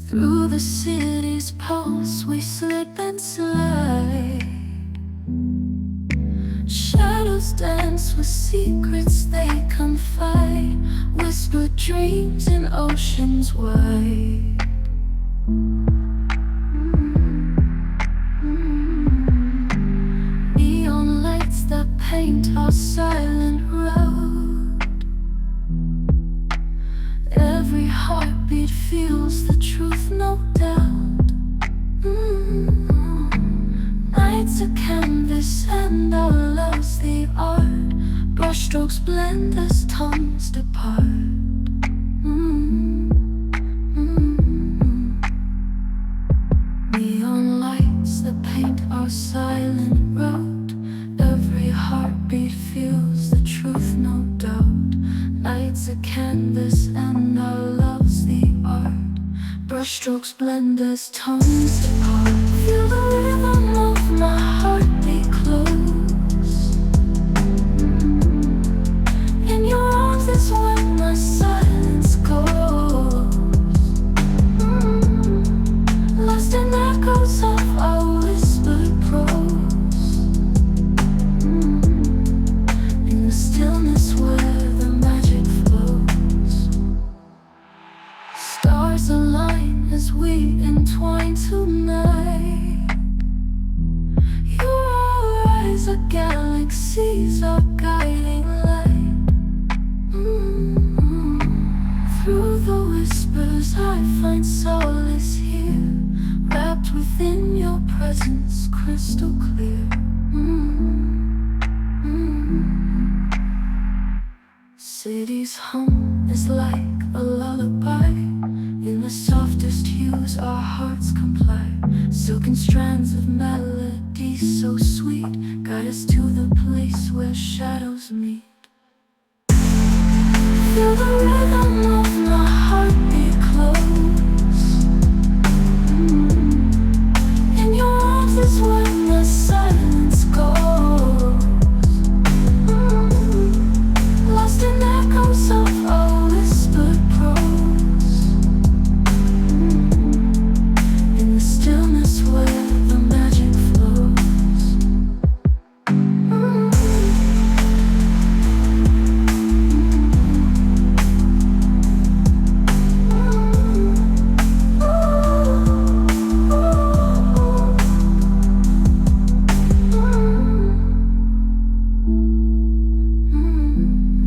Through the city's pulse we slip and slide. Shadows dance with secrets they confide. Whispered dreams in oceans wide. Neon lights that paint our silent road. Every heartbeat feels the truth, no doubt. Night's a canvas and our love's the art. Brushstrokes blend as tongues depart. Neon lights that paint our silent road. Every heartbeat feels the truth, no doubt. Night's a canvas and our love's the art. Brushstrokes blend as tongues depart. Feel the rhythm of my heartbeat close. In your arms is where my silence goes. Lost in echoes of our whispered prose. In the stillness where the magic flows. Stars align as we entwine tonight. Your eyes are galaxies, our guiding light. Through the whispers I find solace here, wrapped within your presence, crystal clear. City's hum is like a lullaby. In the softest hues our hearts comply. Silken strands of melody so sweet guide us to the place where shadows meet. Feel the